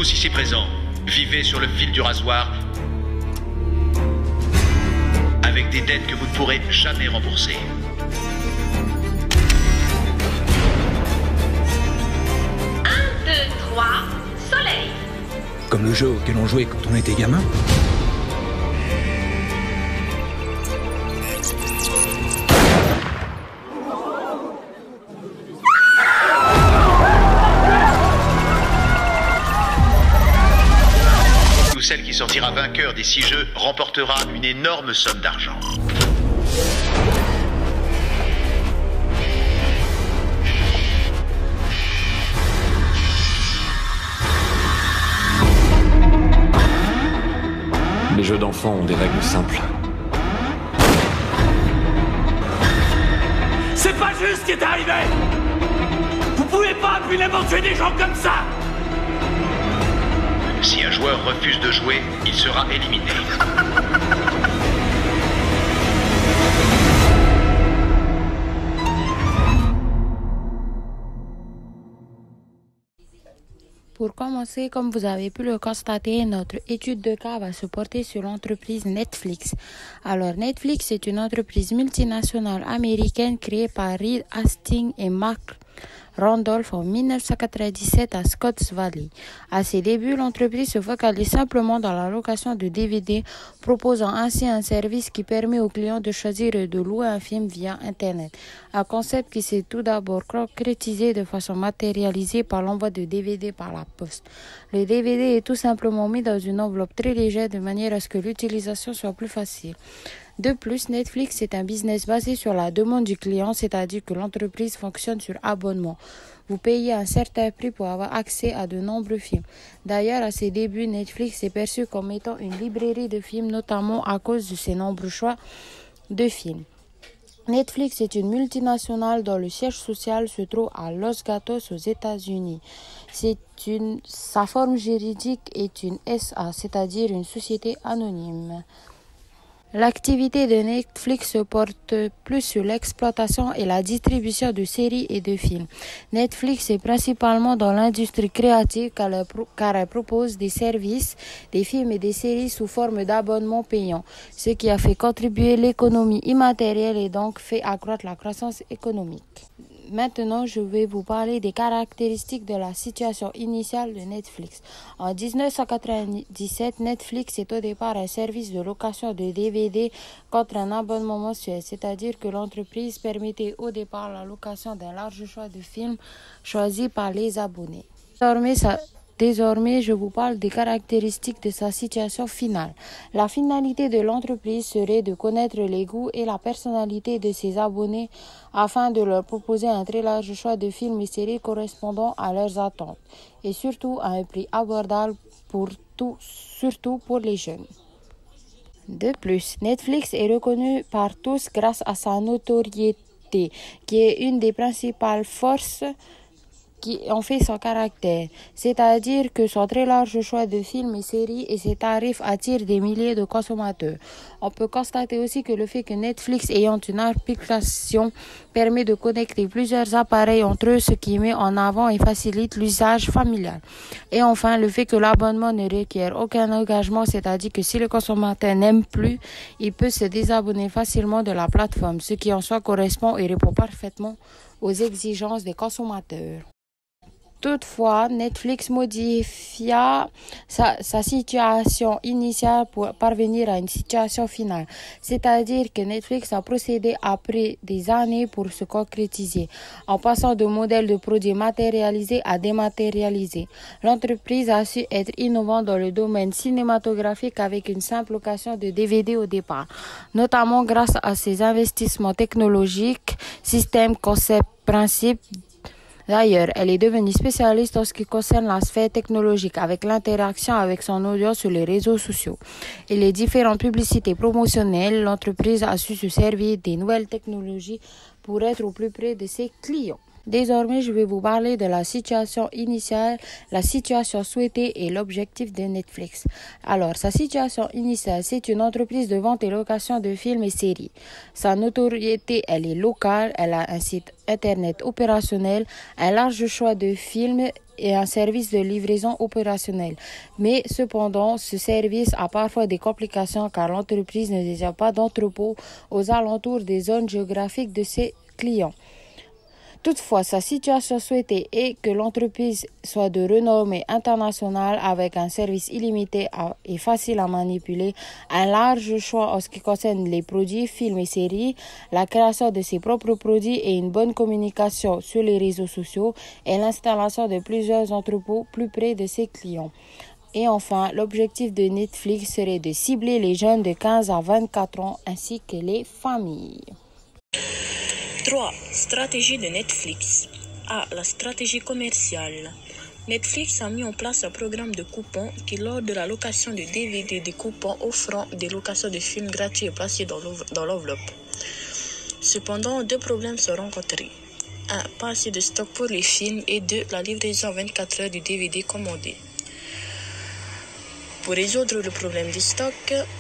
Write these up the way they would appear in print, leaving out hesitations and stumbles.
tous ici présents vivez sur le fil du rasoir avec des dettes que vous ne pourrez jamais rembourser. Un, deux, trois, soleil. Comme le jeu auquel on jouait quand on était gamin. Celle qui sortira vainqueur des 6 jeux remportera une énorme somme d'argent. Les jeux d'enfants ont des règles simples. C'est pas juste ce qui est arrivé! Vous pouvez pas impunément tuer des gens comme ça! Si un joueur refuse de jouer, il sera éliminé. Pour commencer, comme vous avez pu le constater, notre étude de cas va se porter sur l'entreprise Netflix. Alors, Netflix est une entreprise multinationale américaine créée par Reed Hastings et Mark Randolph en 1997 à Scotts Valley. À ses débuts, l'entreprise se focalise simplement dans la location de DVD, proposant ainsi un service qui permet aux clients de choisir et de louer un film via Internet. Un concept qui s'est tout d'abord concrétisé de façon matérialisée par l'envoi de DVD par la poste. Le DVD est tout simplement mis dans une enveloppe très légère de manière à ce que l'utilisation soit plus facile. De plus, Netflix est un business basé sur la demande du client, c'est-à-dire que l'entreprise fonctionne sur abonnement. Vous payez un certain prix pour avoir accès à de nombreux films. D'ailleurs, à ses débuts, Netflix est perçu comme étant une librairie de films, notamment à cause de ses nombreux choix de films. Netflix est une multinationale dont le siège social se trouve à Los Gatos aux États-Unis. Sa forme juridique est une SA, c'est-à-dire une société anonyme. L'activité de Netflix se porte plus sur l'exploitation et la distribution de séries et de films. Netflix est principalement dans l'industrie créative car elle propose des services, des films et des séries sous forme d'abonnements payants, ce qui a fait contribuer l'économie immatérielle et donc fait accroître la croissance économique. Maintenant, je vais vous parler des caractéristiques de la situation initiale de Netflix. En 1997, Netflix est au départ un service de location de DVD contre un abonnement mensuel, c'est-à-dire que l'entreprise permettait au départ la location d'un large choix de films choisis par les abonnés. Désormais, je vous parle des caractéristiques de sa situation finale. La finalité de l'entreprise serait de connaître les goûts et la personnalité de ses abonnés afin de leur proposer un très large choix de films et séries correspondant à leurs attentes et surtout à un prix abordable surtout pour les jeunes. De plus, Netflix est reconnu par tous grâce à sa notoriété, qui est une des principales forces qui en fait son caractère, c'est-à-dire que son très large choix de films et séries et ses tarifs attirent des milliers de consommateurs. On peut constater aussi que le fait que Netflix ayant une application permet de connecter plusieurs appareils entre eux, ce qui met en avant et facilite l'usage familial. Et enfin, le fait que l'abonnement ne requiert aucun engagement, c'est-à-dire que si le consommateur n'aime plus, il peut se désabonner facilement de la plateforme, ce qui en soi correspond et répond parfaitement aux exigences des consommateurs. Toutefois, Netflix modifia sa situation initiale pour parvenir à une situation finale. C'est-à-dire que Netflix a procédé après des années pour se concrétiser, en passant de modèles de produits matérialisés à dématérialisés. L'entreprise a su être innovante dans le domaine cinématographique avec une simple location de DVD au départ, notamment grâce à ses investissements technologiques, systèmes, concepts, principes. D'ailleurs, elle est devenue spécialiste en ce qui concerne la sphère technologique avec l'interaction avec son audience sur les réseaux sociaux et les différentes publicités promotionnelles. L'entreprise a su se servir des nouvelles technologies pour être au plus près de ses clients. Désormais, je vais vous parler de la situation initiale, la situation souhaitée et l'objectif de Netflix. Alors, sa situation initiale, c'est une entreprise de vente et location de films et séries. Sa notoriété, elle est locale, elle a un site internet opérationnel, un large choix de films et un service de livraison opérationnel. Mais cependant, ce service a parfois des complications car l'entreprise ne détient pas d'entrepôt aux alentours des zones géographiques de ses clients. Toutefois, sa situation souhaitée est que l'entreprise soit de renommée internationale avec un service illimité et facile à manipuler, un large choix en ce qui concerne les produits, films et séries, la création de ses propres produits et une bonne communication sur les réseaux sociaux et l'installation de plusieurs entrepôts plus près de ses clients. Et enfin, l'objectif de Netflix serait de cibler les jeunes de 15 à 24 ans ainsi que les familles. 3. Stratégie de Netflix. A. La stratégie commerciale. Netflix a mis en place un programme de coupons qui, lors de la location de DVD, des coupons offrant des locations de films gratuits et placés dans l'enveloppe. Cependant, 2 problèmes sont rencontrés. 1. Pas assez de stock pour les films et 2. La livraison en 24 heures du DVD commandé. Pour résoudre le problème du stock,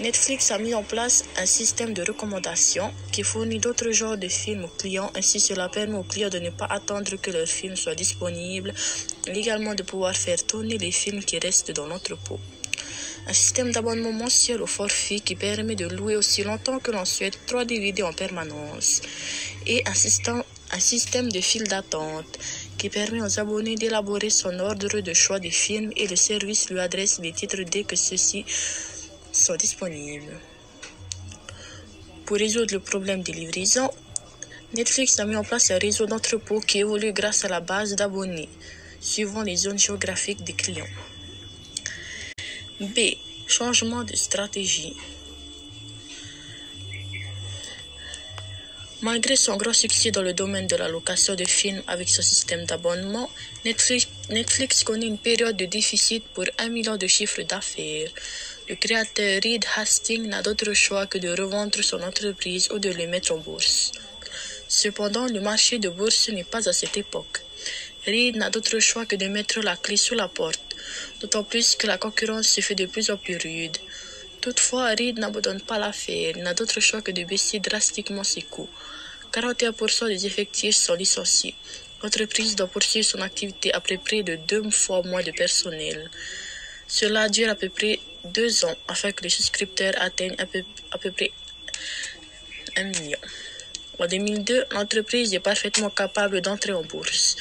Netflix a mis en place un système de recommandation qui fournit d'autres genres de films aux clients. Ainsi, cela permet aux clients de ne pas attendre que leur film soit disponible, et également de pouvoir faire tourner les films qui restent dans l'entrepôt. Un système d'abonnement mensuel au forfait qui permet de louer aussi longtemps que l'on souhaite 3 DVD en permanence. Et un système de file d'attente qui permet aux abonnés d'élaborer son ordre de choix des films et le service lui adresse les titres dès que ceux-ci sont disponibles. Pour résoudre le problème des livraisons, Netflix a mis en place un réseau d'entrepôts qui évolue grâce à la base d'abonnés, suivant les zones géographiques des clients. B. Changement de stratégie. Malgré son grand succès dans le domaine de la location de films avec son système d'abonnement, Netflix connaît une période de déficit pour 1 million de chiffre d'affaires. Le créateur Reed Hastings n'a d'autre choix que de revendre son entreprise ou de le mettre en bourse. Cependant, le marché de bourse n'est pas à cette époque. Reed n'a d'autre choix que de mettre la clé sous la porte, d'autant plus que la concurrence se fait de plus en plus rude. Toutefois, Reed n'abandonne pas l'affaire, il n'a d'autre choix que de baisser drastiquement ses coûts. 41% des effectifs sont licenciés. L'entreprise doit poursuivre son activité après près de 2 fois moins de personnel. Cela dure à peu près 2 ans afin que les souscripteurs atteignent à peu près 1 million. En 2002, l'entreprise est parfaitement capable d'entrer en bourse.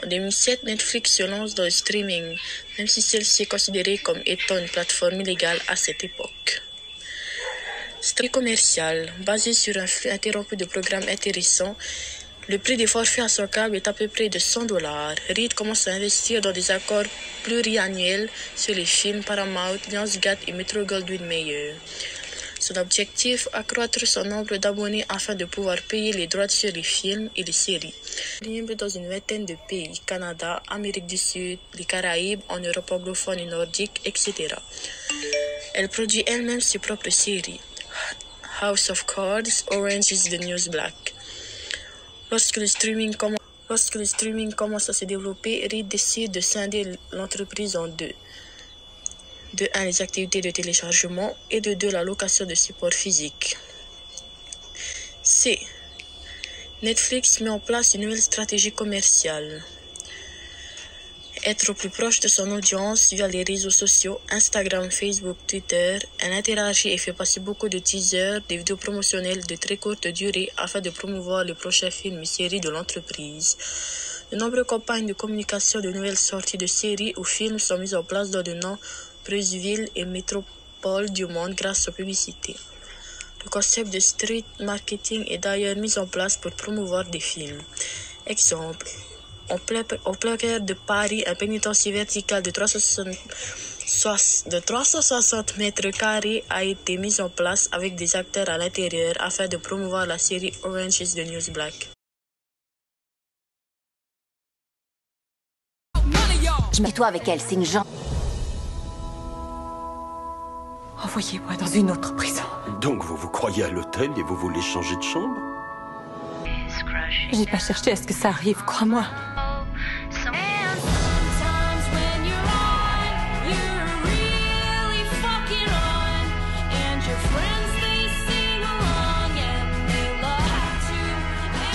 En 2007, Netflix se lance dans le streaming, même si celle-ci est considérée comme étant une plateforme illégale à cette époque. Stratégie commerciale, basée sur un flux interrompu de programmes intéressants, le prix des forfaits à son câble est à peu près de $100. Reed commence à investir dans des accords pluriannuels sur les films Paramount, Lionsgate et Metro-Goldwyn-Mayer. Son objectif, accroître son nombre d'abonnés afin de pouvoir payer les droits sur les films et les séries. Libre dans une vingtaine de pays, Canada, Amérique du Sud, les Caraïbes, en Europe anglophone et nordique, etc. Elle produit elle-même ses propres séries. House of Cards, Orange is the New Black. Lorsque le streaming commence à se développer, Reed décide de scinder l'entreprise en 2. De 1, les activités de téléchargement et de 2, la location de supports physiques. C. Netflix met en place une nouvelle stratégie commerciale. Être au plus proche de son audience via les réseaux sociaux, Instagram, Facebook, Twitter. Elle interagit et fait passer beaucoup de teasers, des vidéos promotionnelles de très courte durée afin de promouvoir les prochains films et séries de l'entreprise. De nombreuses campagnes de communication de nouvelles sorties de séries ou films sont mises en place dans de nombreuses villes et métropoles du monde grâce aux publicités. Le concept de street marketing est d'ailleurs mis en place pour promouvoir des films. Exemple, en plein cœur de Paris, un pénitencier vertical de 360 mètres carrés a été mis en place avec des acteurs à l'intérieur afin de promouvoir la série Orange is the New Black. Je mets toi avec elle, c'est une gens. Envoyez-moi dans une autre prison. Donc vous vous croyez à l'hôtel et vous voulez changer de chambre? J'ai pas cherché à ce que ça arrive, crois-moi.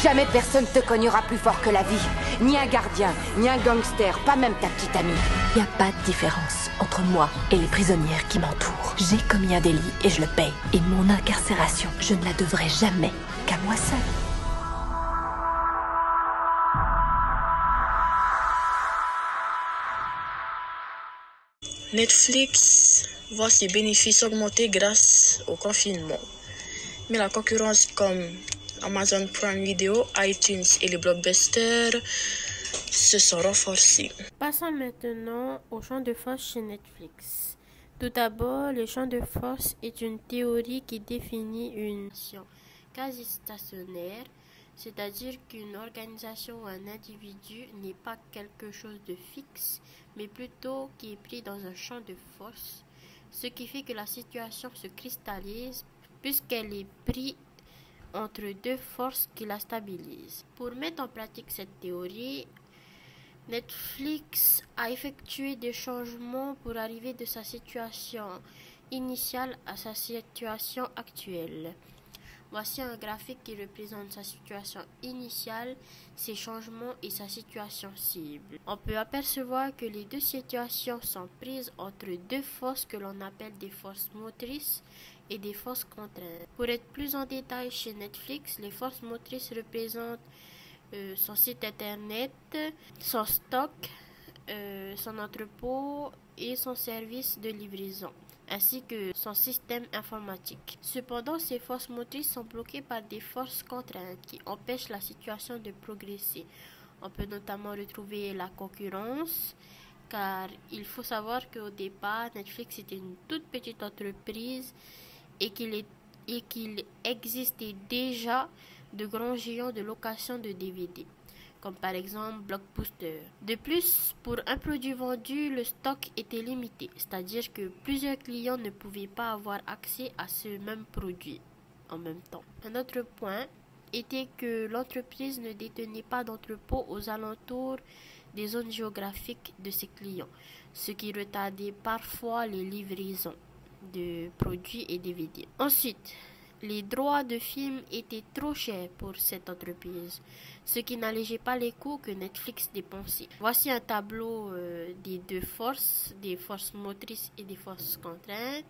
Jamais personne te cognera plus fort que la vie. Ni un gardien, ni un gangster, pas même ta petite amie. Il n'y a pas de différence entre moi et les prisonnières qui m'entourent. J'ai commis un délit et je le paye. Et mon incarcération, je ne la devrai jamais qu'à moi seule. Netflix voit ses bénéfices augmenter grâce au confinement. Mais la concurrence comme Amazon Prime Video, iTunes et les blockbusters se sont renforcées. Passons maintenant au champ de force chez Netflix. Tout d'abord, le champ de force est une théorie qui définit une nation quasi stationnaire, c'est-à-dire qu'une organisation ou un individu n'est pas quelque chose de fixe, mais plutôt qui est pris dans un champ de force, ce qui fait que la situation se cristallise puisqu'elle est prise entre deux forces qui la stabilisent. Pour mettre en pratique cette théorie, Netflix a effectué des changements pour arriver de sa situation initiale à sa situation actuelle. Voici un graphique qui représente sa situation initiale, ses changements et sa situation cible. On peut apercevoir que les deux situations sont prises entre deux forces que l'on appelle des forces motrices et des forces contraintes. Pour être plus en détail chez Netflix, les forces motrices représentent son site internet, son stock, son entrepôt et son service de livraison, ainsi que son système informatique. Cependant, ces forces motrices sont bloquées par des forces contraintes qui empêchent la situation de progresser. On peut notamment retrouver la concurrence, car il faut savoir qu'au départ, Netflix était une toute petite entreprise et qu'il existait déjà de grands géants de location de DVD, comme par exemple Blockbuster. De plus, pour un produit vendu, le stock était limité, c'est-à-dire que plusieurs clients ne pouvaient pas avoir accès à ce même produit en même temps. Un autre point était que l'entreprise ne détenait pas d'entrepôt aux alentours des zones géographiques de ses clients, ce qui retardait parfois les livraisons de produits et DVD. Ensuite, les droits de films étaient trop chers pour cette entreprise, ce qui n'allégeait pas les coûts que Netflix dépensait. Voici un tableau des deux forces, des forces motrices et des forces contraintes.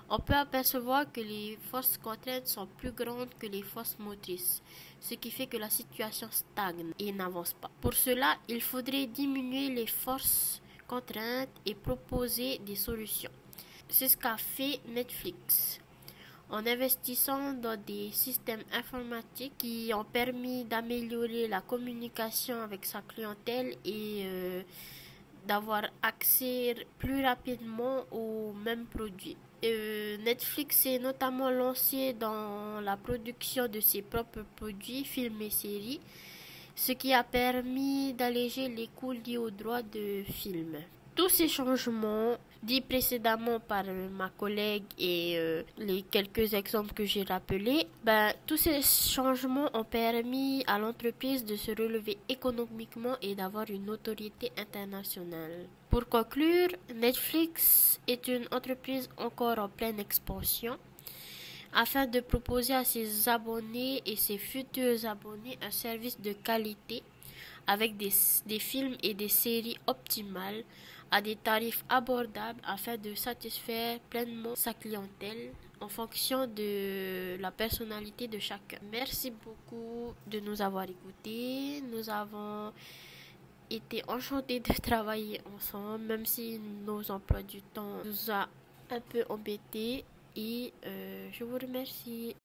On peut apercevoir que les forces contraintes sont plus grandes que les forces motrices, ce qui fait que la situation stagne et n'avance pas. Pour cela, il faudrait diminuer les forces contraintes et proposer des solutions. C'est ce qu'a fait Netflix, en investissant dans des systèmes informatiques qui ont permis d'améliorer la communication avec sa clientèle et d'avoir accès plus rapidement aux mêmes produits. Netflix s'est notamment lancé dans la production de ses propres produits, films et séries, ce qui a permis d'alléger les coûts liés aux droits de films. Tous ces changements, dits précédemment par ma collègue et les quelques exemples que j'ai rappelés, tous ces changements ont permis à l'entreprise de se relever économiquement et d'avoir une notoriété internationale. Pour conclure, Netflix est une entreprise encore en pleine expansion, afin de proposer à ses abonnés et ses futurs abonnés un service de qualité avec des films et des séries optimales à des tarifs abordables afin de satisfaire pleinement sa clientèle en fonction de la personnalité de chacun. Merci beaucoup de nous avoir écoutés. Nous avons été enchantés de travailler ensemble, même si nos emplois du temps nous a un peu embêtés. Et je vous remercie.